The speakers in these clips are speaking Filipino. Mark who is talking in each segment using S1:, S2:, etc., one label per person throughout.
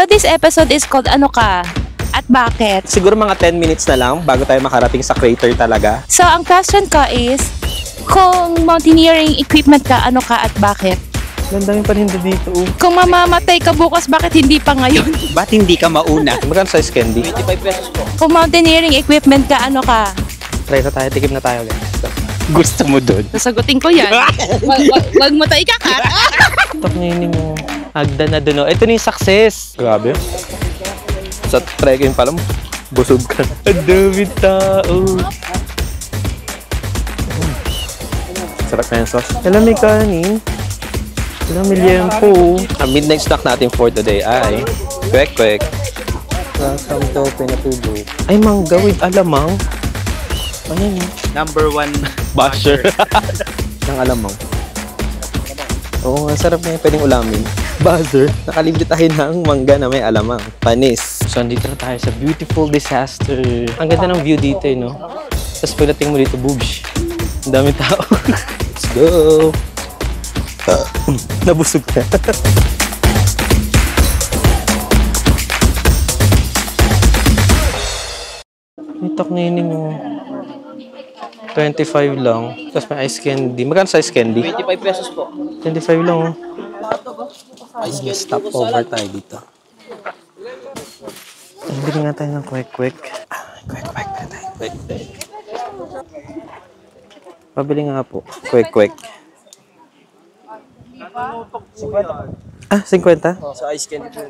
S1: So this episode is called Ano Ka? At Bakit?
S2: Siguro mga 10 minutes na lang bago tayo makarating sa crater talaga.
S1: So ang question ko is, kung mountaineering equipment ka, ano ka at bakit?
S2: Ang daming paninda dito.
S1: Kung mamamatay ka bukas, bakit hindi pa ngayon?
S3: Ba't hindi ka mauna?
S2: Magkano size candy?
S3: 25 pesos po.
S1: Kung mountaineering equipment ka, ano ka?
S2: Try na tayo, tikim na tayo guys.
S3: Gusto mo doon?
S1: Sasagutin ko yan. Wag mo tayo ikakat.
S2: Tok nini mo. Agda na doon. Ito na yung success. Grabe. Sa trekking pa lang, busog ka. Ang dami tao. Sarap na yung sauce. Alam, may kanin. Alam, may liempo. Ang midnight snack natin for today ay kwek-kwek. Rasam to, pinatubo. Ay, mangga with alamang. Ano yun?
S3: Number 1
S2: Basher. Ng alamang. Oo nga, sarap na yun. Pwedeng ulamin. Buzzer. Nakalibre tayo ng mangga na may alamang. Panis. So, andito na tayo sa beautiful disaster. Ang ganda ng view dito, eh, no? Tapos pagdating mo dito, boobs. Ang dami tao. Let's go! Nabusog na. Itak na yun mo. 25 lang. Tapos may ice candy. Magkano sa ice candy?
S3: 25 pesos po.
S2: 25 lang, oh. Stop over tayo dito. Bili nga tayo ng kwek-kwek. Kwek-kwek na tayo. Kwek-kwek. Pabili nga po. Kwek-kwek. 50. Ah, 50?
S3: Sa ice candy po.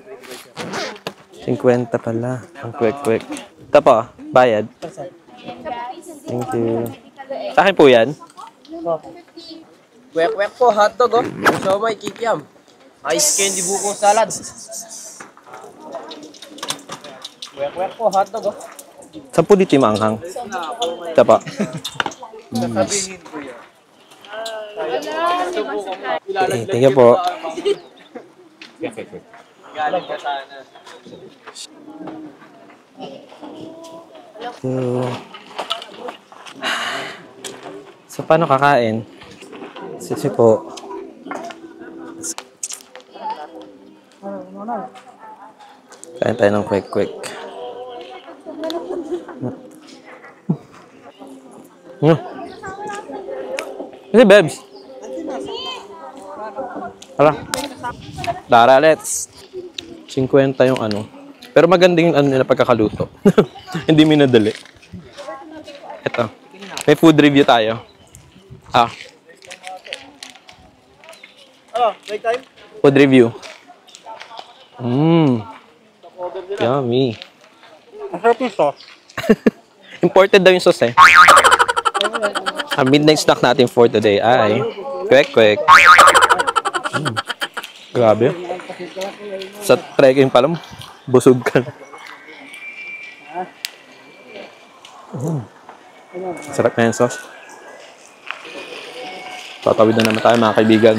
S2: 50 pala. Ang kwek-kwek. Ito po, bayad. Thank you. Sa akin po yan?
S3: Kwek-kwek po, hotdog oh. Siomay, kikiam. Ice candy buko salad. Kwek-kwek po, hotdog oh.
S2: Saan po dito yung maanghang? Ito po. Okay, thank you po.
S3: Galing ka sana.
S2: So, paano kakain? Sisi po. Kain tayo ng kwek-kwek. Kasi, Bebs. Hala. Tara, let's. 50 yung ano. Pero magandang yung ano nila pagkakaluto. Hindi minadali. Ito. May food review tayo.
S3: Break time?
S2: Food review. Yummy.
S3: Masarap yung sauce.
S2: Imported daw yung sauce eh. Ang midnight snack natin for today ay kwek-kwek. Grabe. Sa trekking pa lang, busog ka. Sarap na yung sauce. Tatawid na naman tayo mga kaibigan.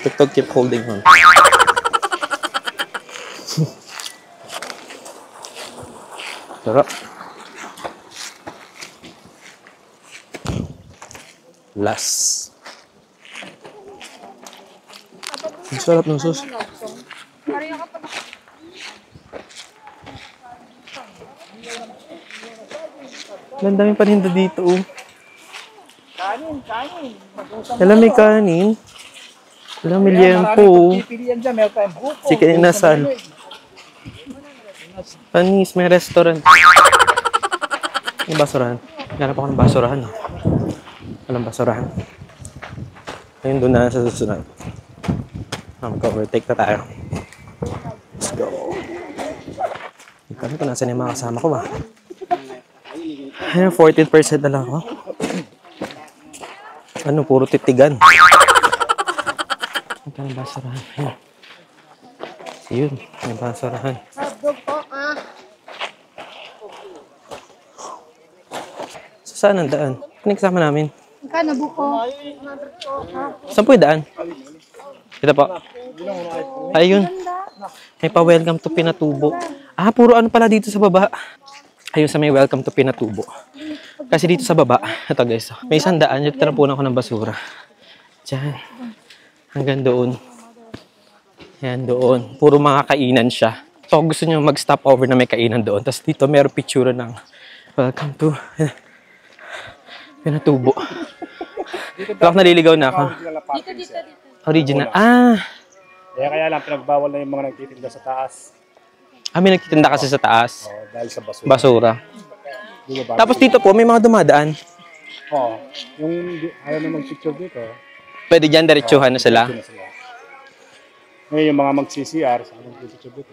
S2: TikTok keep holding on. Sarap. Last. Ang sarap ng sauce. Ang daming paninda dito, oh.
S3: Kanin.
S2: Alam, may kanin. Alam, may liempo. Chicken inasal. Panis, may restaurant. May basurahan. Ganap ako ng basurahan. Walang basurahan. Ayun, doon na sa susunod. Mag-overtake na tayo. Let's go. Ikaw ko nasa na yung mga kasama ko ba? Ayun, 14% na lang ako. Ano, puro titigan. Ito ang basurahan. Ayun, may basurahan. So, saan ang daan? Ano kasama namin?
S1: Kano buko?
S2: Saan po yung daan? Ito po. Ayun. May pa-welcome to Pinatubo. Ah, puro ano pala dito sa baba. Ayun sa may welcome to Pinatubo. Kasi dito sa baba, ito guys, may isang daan, dito tinapunan ko ng basura. Diyan. Hanggang doon. Ayan doon. Puro mga kainan siya. So gusto nyo mag-stop over na may kainan doon. Tapos dito meron picture ng welcome to Pinatubo. Bakit naliligaw na ako? Original.
S4: Kaya lang, pinagbawal na yung mga nagtitinda sa taas.
S2: May nagtitinda kasi sa taas.
S4: Dahil sa basura.
S2: Basura.
S4: Diba,
S2: Tapos dito po, may mga dumadaan.
S4: Yung ayaw na mag-picture dito.
S2: Pwede dyan, diretsuhan na sila.
S4: Picture na sila. Ngayon yung mga mag-CCR, saan mag-picture dito?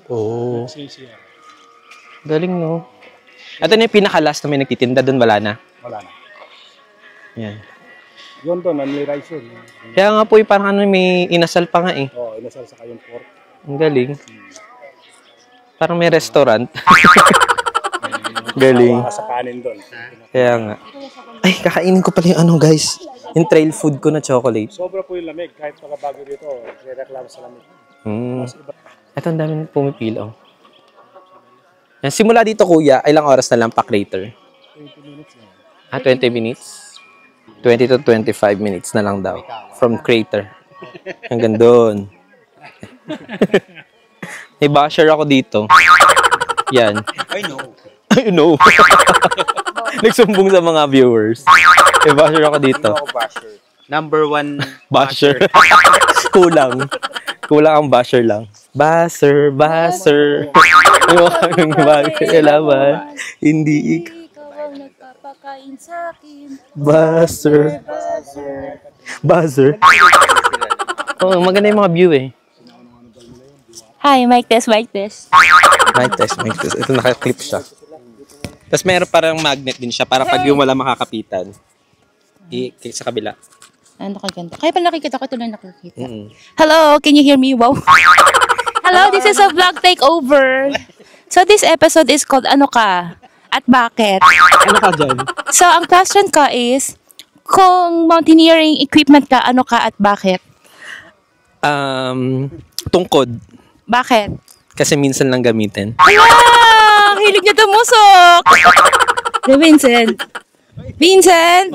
S2: Oo.
S4: CCR.
S2: Galing, no? Ito na yung pinaka-last na may nagtitinda doon, wala na.
S4: Wala na.
S2: Yan.
S4: Yun doon, unli-rice yun.
S2: Kaya nga po, parang may inasal pa nga eh.
S4: Inasal sa kayong pork.
S2: Ang galing. Parang may restaurant. Galing.
S4: Sa kanin doon.
S2: Kaya nga. Ay, kakainin ko pala yung ano guys. Yung trail food ko na chocolate.
S4: Sobra po yung lamig. Kahit pagkabago dito, re-reklamo sa lamig.
S2: Ito, ang dami pumipila. Oh. Yan, simula dito kuya, ilang oras na lang pa crater?
S4: 20 minutes na.
S2: 20 minutes? 20 to 25 minutes na lang daw. From crater. Hanggang doon. May basher ako dito. Yan.
S3: I know.
S2: I know. Nagsumbong sa mga viewers. May basher ako dito.
S3: Basher. Number 1
S2: Basher. Kulang. Kulang ang basher lang. Basher. Yung aming kailangan. Hindi ikaw.
S1: Ikaw ang nagpapakain sa akin.
S2: Buzzer. Oh, maganda yung mga view eh.
S1: Hi, mic test.
S2: Mic test. Ito naka-clip siya. Tapos meron parang magnet din siya para pag yung wala makakapitan. I-click sa kabila.
S1: Ano ka ganda? Kaya pala nakikita ko, tuloy nakikita. Hello, can you hear me? Wow. Hello, this is a vlog takeover. So this episode is called Ano Ka? At Bakit?
S2: Ano ka dyan?
S1: So ang question ko is, kung mountaineering equipment ka, ano ka at bakit?
S2: Tungkod.
S1: Bakit?
S2: Kasi minsan lang gamitin.
S1: Ala! Hilig niya tumusok! Vincent! Vincent!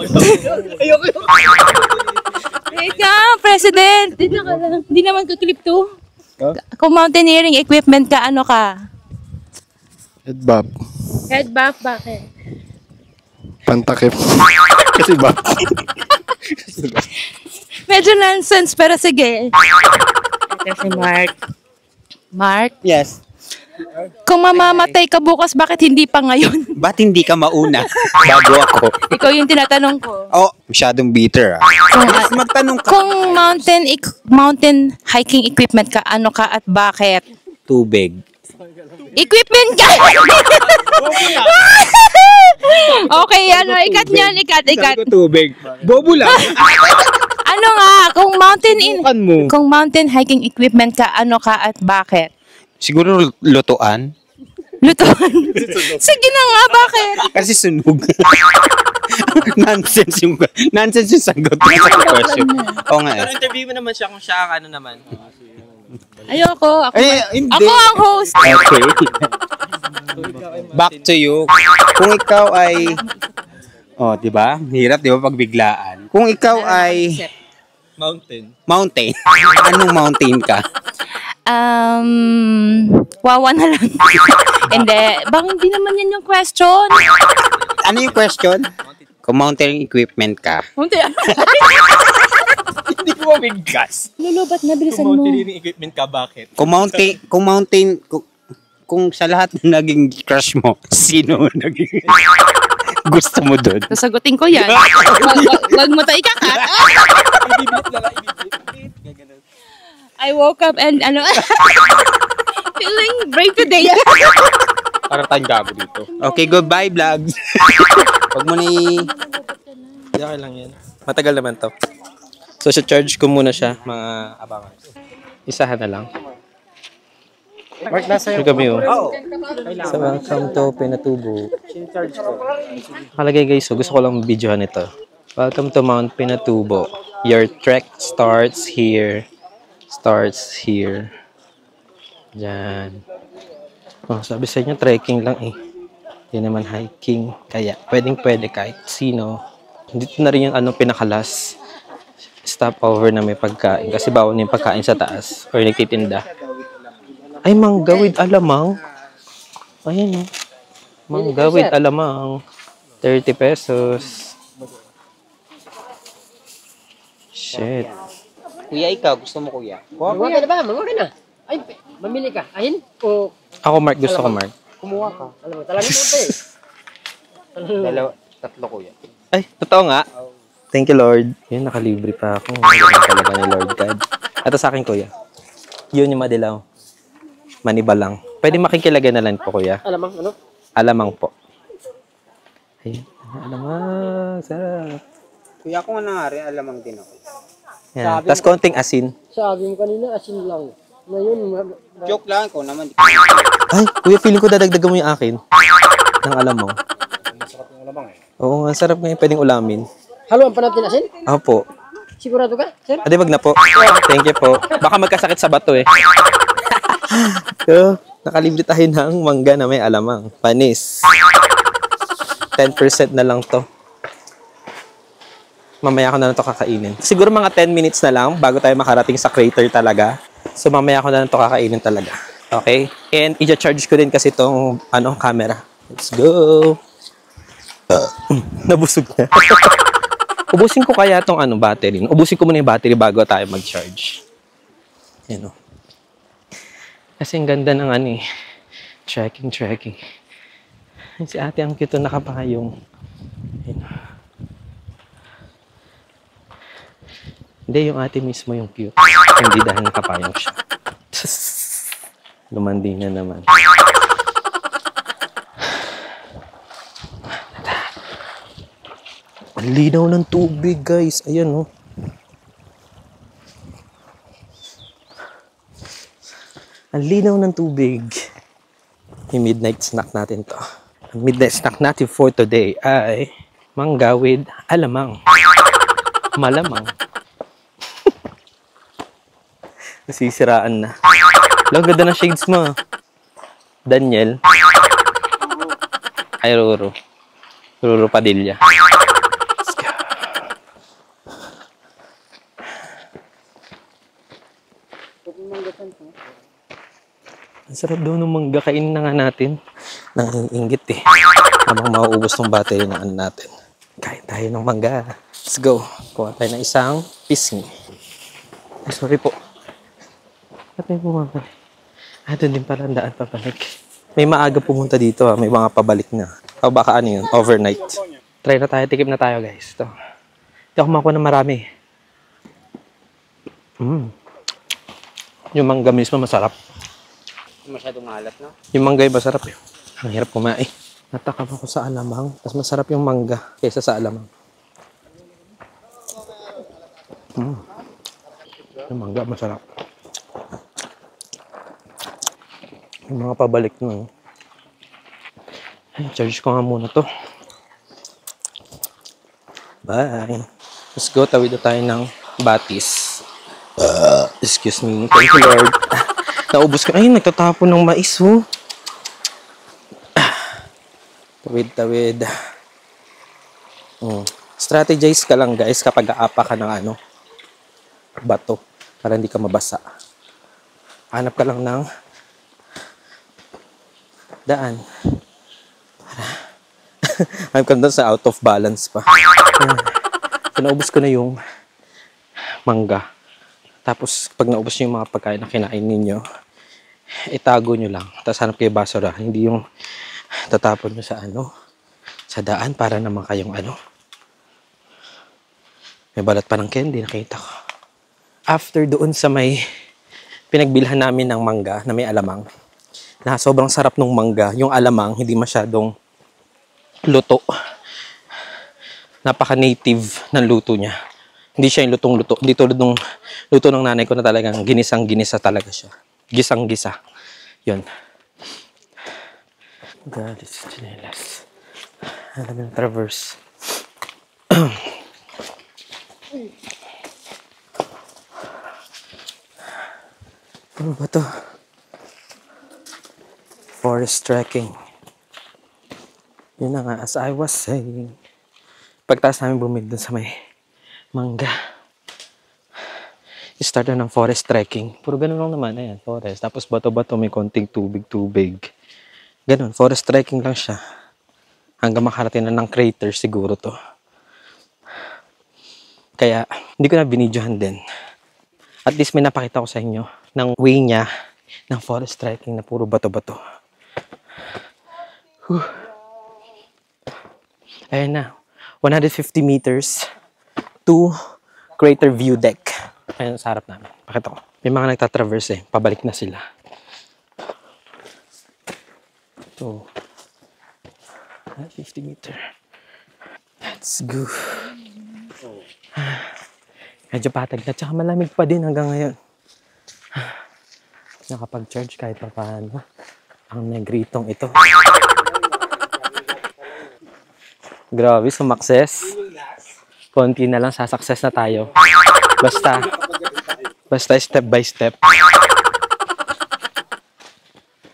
S1: Wait ka, President! Dito ka lang. Hindi naman ka-clip to. Kung mountaineering equipment ka, ano ka?
S4: Headbab.
S1: Head buff, bakit?
S4: Pantakip. Kasi ba?
S1: Medyo nonsense, pero sige. Ito si Mark. Mark?
S3: Yes.
S1: Kung mamamatay ka bukas, bakit hindi pa ngayon?
S3: Ba't hindi ka mauna bago ako?
S1: Ikaw yung tinatanong ko.
S3: Masyadong bitter Mas magtanong ka.
S1: Kung mountain hiking equipment ka, ano ka at bakit?
S3: Tubig.
S1: Equipment ka! Okay, ikat niyan, ikat.
S3: Tubig. Bobo lang.
S1: Ano nga, kung mountain hiking equipment ka, ano ka at bakit?
S3: Siguro lutuan.
S1: Lutuan. Sige na nga, bakit?
S3: Kasi sunog. nonsense yung sagot sa question. Oo nga.
S2: Pero interview mo naman siya kung siya ang ano naman.
S1: Ayoko.
S3: Hindi.
S1: Ako ang host.
S3: Okay. Back to you. Kung ikaw ay... di ba? Hirap, di ba, pagbiglaan. Kung ikaw ay... Mountain. Anong mountain ka?
S1: Wawa na lang. Hindi. Bang hindi naman yan yung question.
S3: Ano yung question? Kung mountain equipment ka. Hindi ko mabigkas.
S1: Lulubat na, bilisan mo.
S2: equipment ka, bakit?
S3: Kung sa lahat na naging crush mo, sino naging gusto mo doon?
S1: Sasagutin ko yan. Wag mo tayo ikakat. I woke up and feeling brave today.
S3: Para tayong gago dito. Okay, goodbye vlogs. Huwag mo na
S2: Okay lang yan. Matagal naman to. So, charge ko muna siya, mga abangan. Isahan na lang.
S4: Mark, nasa
S2: Yung kami sa welcome to Pinatubo. Kalagay guys, gusto ko lang videohan ito. Welcome to Mount Pinatubo. Your trek starts here. Diyan. Sabi sa inyo, trekking lang eh. Hindi naman hiking. Kaya, pwede kahit sino. Dito na rin yung pinakalas. Stopover na may pagkain. Kasi bawal na yung pagkain sa taas. Or nagtitinda. Ay, mangga with alamang. Ayan, oh. Mangga with alamang. 30 pesos. Shit.
S3: Kuya, ikaw, gusto mo kuya?
S5: Manguha ka na ba? Manguha ka na. Ay, mamili ka. Ahin o
S2: Ako, Mark. Gusto ko, Mark.
S5: kumuha ka. Alam mo, talagang mo eh.
S3: Dalawa, tatlo kuya.
S2: Ay, totoo nga. Thank you, Lord. Yun, nakalibre pa ako. Ganun talaga ni Lord God. Ito sa akin, kuya. Yun yung madilaw. Maniba lang. Pwede makikilagay na lang po, kuya.
S5: Alamang, ano?
S2: Alamang po. Ay, alamang. Sarap.
S3: Kuya, ako nga rin, alamang din ako.
S2: Yan. Tapos konting asin.
S5: Sabi mo kanina, asin lang. Ngayon,
S3: Joke lang ko naman.
S2: Ay, kuya, feeling ko dadagdagan mo yung akin. Ng alamang.
S4: Masarap yung alamang eh.
S2: Oo nga, sarap ngayon. Pwedeng ulamin.
S5: haluan pa natin asin?
S2: Opo.
S5: Sigurado ka, sir?
S2: Adi, wag na po. Thank you po. Baka magkasakit sa bato eh. So, nakalibre tayo ng mangga na may alamang. Panis. 10% na lang to. Mamaya ko na lang to kakainin. Siguro mga 10 minutes na lang bago tayo makarating sa crater talaga. So, mamaya ko na lang to kakainin talaga. Okay? And, i-charge ko din kasi itong camera. Let's go! Nabusog na. Ubusin ko kaya itong battery. Ubusin ko muna yung battery bago tayo mag-charge. Yan o. Kasi ang ganda ng trekking. Si ate ang cute nakapayong. Yan. Hindi, yung ate mismo yung cute. Hindi dahil nakapayong siya. Lumandi na naman. Ang linaw ng tubig, guys. Ayan, oh. Ang linaw ng tubig. Yung midnight snack natin to. Ang midnight snack natin for today ay mangga with alamang. Malamang. Nasisiraan na. Ang ganda ng shades mo. Daniel. Ay, Roro. Roro Padilla. Let's go. Ang sarap daw ng mangga. Kainin na nga natin. Nanginginggit eh. Habang mauubos ng battery ng natin. Kain tayo ng mangga. Let's go. Kuha tayo ng isang pisngi. Ay, sorry po. Ba't may bumabalik? Doon din pala ang daan pabalik. May maaga pumunta dito may mga pabalik na. O baka yun, overnight. Try na tayo, tikip na tayo guys. Ito. Hindi ako makuha ng marami. Yung mangga mismo masarap.
S3: Masyadong mahalat, no?
S2: Yung mangga yung masarap eh. Ang hirap kumain. Natakam ako sa alamang. Mas masarap yung mangga kaysa sa alamang. Yung mangga masarap. Yung mga pabalik na. Charge ko nga muna to. Bye. Let's go. Tawid na tayo ng Batis. Excuse me. Thank you, Lord. Naubos ko. Ay, nagtatapon ng mais, oh. Tawid. Strategize ka lang, guys, kapag aapa ka ng bato. Para hindi ka mabasa. Hanap ka lang ng daan. I'm doon sa out of balance pa. So, naubos ko na yung mangga. Tapos, pag naubos nyo yung mga pagkain na kinain ninyo, itago nyo lang. Tapos, hanap kayo basura. Hindi yung tatapon nyo sa sa daan para naman kayong may balat pa ng candy, nakita ko. After doon sa may pinagbilhan namin ng mangga na may alamang, na sobrang sarap ng mangga, yung alamang hindi masyadong luto. Napaka-native ng luto niya. Hindi siya yung lutong-luto. Hindi tulad ng luto ng nanay ko na talagang ginisang-ginisa talaga siya. Gisang-gisa. Yun. Galis, chinelas. Alam yung traverse. Ano ba to? Forest trekking. Yun na nga, as I was saying. Pagtaas namin bumili dun sa may mangga. Start na ng forest trekking. Puro ganun lang naman. Ayan, forest. Tapos bato-bato, may konting tubig-tubig. Ganun, forest trekking lang siya. Hanggang makarating na ng crater siguro to. Kaya, hindi ko na binidyohan din. At least may napakita ko sa inyo ng way niya ng forest trekking na puro bato-bato. Ayan na. 150 meters to crater view deck. Ayan sa harap namin. Pakita ko. May mga nagtatraverse eh. Pabalik na sila. Ito. 50 meter. Let's go. Medyo patag na. Tsaka malamig pa din hanggang ngayon. Nakapag-charge kahit pa paano. Ang negritong ito. Grabe, sumakses. Konti na lang, sasakses na tayo. Basta step by step.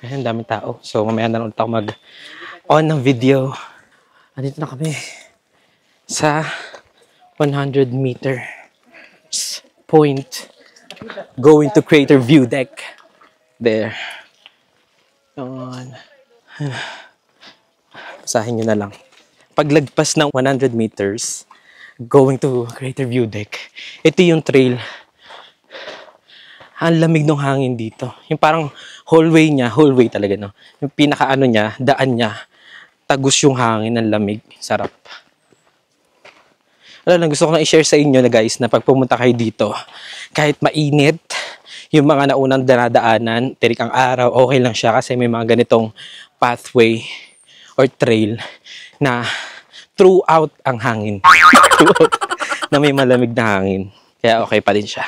S2: Ayan, daming tao. So, mamaya na ulit ako mag-on ng video. Andito na kami sa 100 meter point going to crater view deck. There. Yun. Basahin nyo na lang. Paglagpas ng 100 meters, going to crater view deck, ito yung trail. Ang lamig ng hangin dito. Yung parang hallway niya, hallway talaga, no? Yung pinakaano niya, daan niya, tagus yung hangin, ang lamig. Sarap. Wala lang, gusto ko na i-share sa inyo na guys, na pag pumunta kayo dito, kahit mainit, yung mga naunang dinadaanan, tirik ang araw, okay lang siya kasi may mga ganitong pathway or trail na throughout ang hangin. Throughout na may malamig na hangin. Kaya okay pa din siya.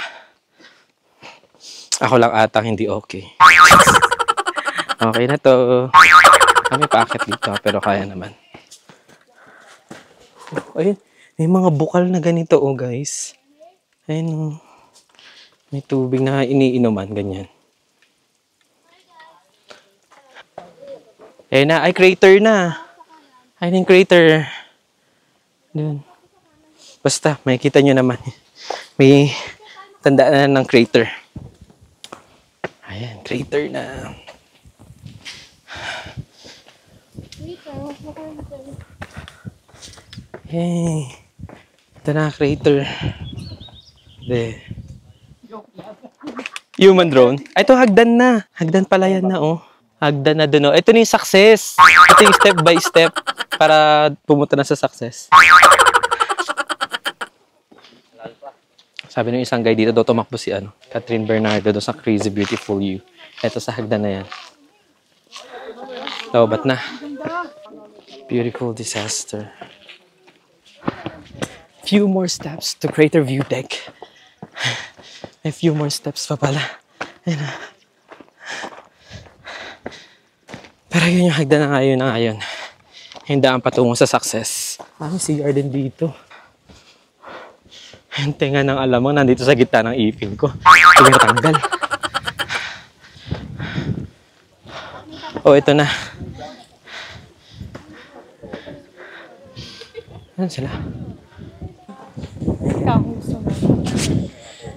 S2: Ako lang atang hindi okay. Okay na to. Kami paakit dito pero kaya naman. Ayun, may mga bukal na ganito oh guys. Ayun, may tubig na iniinuman, ganyan. Ayun na, ay crater na. Ayun yung crater. Doon. Basta, makikita nyo naman. May tandaan na ng crater. Ayan, crater na. Hey, ito na crater. There. Human drone. Ay, ito hagdan na. Hagdan pala yan na, oh. Hagdan na dun, oh. Ito na yung success. Ito yung step by step para pumunta na sa success. Sabi ng isang guy dito, daw tumakbo si Catherine Bernardo doon sa Crazy Beautiful You. Ito sa hagdan na yan. Lobat na. Beautiful disaster. Few more steps to crater view deck. May few more steps pa pala. Ayun na. Pero yun yung hagdan na ngayon. Yung daan patungo sa success. Ang CR din dito. Yung tenga ng alamang nandito sa gitna ng ipin ko. Hindi matanggal. Oh, ito na. Ano sila?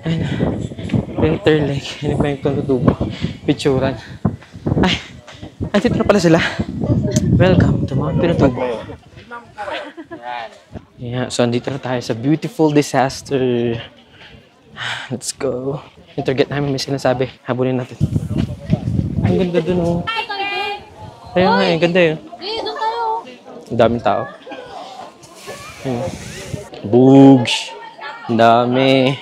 S2: Ayun na. Crater Lake. Hindi pa yung tutubo. Picturan. Ay! Andito na pala sila. Welcome to Mount Pinatubo. Yeah, so andito na tayo sa beautiful disaster. Let's go. Yung target namin may sinasabi. Habulin natin. Ang ganda dun, oh. Ayun nga, ang ganda yun. Ang daming tao. Ayun. Boogs. Ang dami.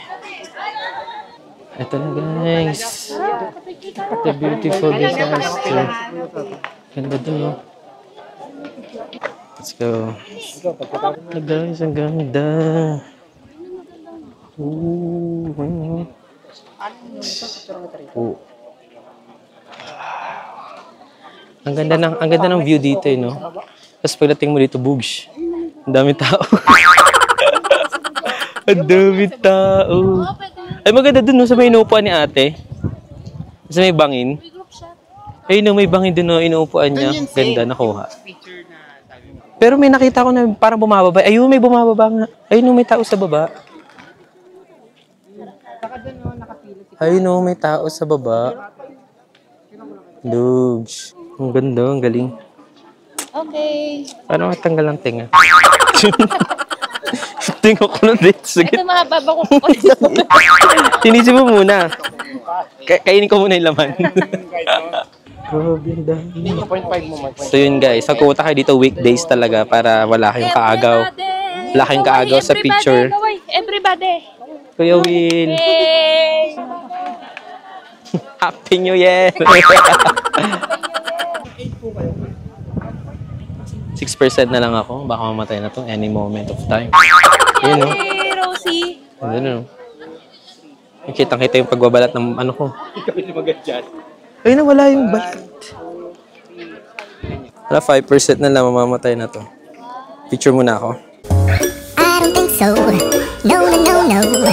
S2: Ito na guys. The beautiful disaster. Ganda dun, oh. Let's go. Guys, ang ganda. Ooh. Oh. Ang ganda ng view dito, no? Tapos pagdating mo dito, bugs. Ang dami tao. Ang dami tao. Ay, maganda dun, no, sa may inuupuan ni ate. Sa may bangin. Ay, no, may bangin dun, no, inuupuan niya. Ganda, nakuha. Pero may nakita ko na parang bumababa. Ayun, may bumababa nga. Ayun, may tao sa baba. Ayun, may tao sa baba. Lugs. Ang ganda, ang galing.
S1: Okay.
S2: Paano matanggal ang tinga? Tinga ko na din. Sige.
S1: Ito mahaba ko.
S2: Tinisip mo muna. Kainin ko muna yung laman. Grabe, ang dami. So yun guys, magkukuta kayo dito weekdays talaga para wala kayong kaagaw. Wala kayong kaagaw sa picture.
S1: Everybody.
S2: Kuya Will.
S1: Yay!
S2: Happy New Year! 6% na lang ako. Baka mamatay na to any moment of time. Yun, no?
S1: Hey, Rosie.
S2: Ano, no? Kitang-kita yung pagbabalat ng ano ko. Ay, nawala yung balat. Wala, 5% na lang mamamatay na to. Picture muna ako.
S6: I don't think so. No, no, no, no.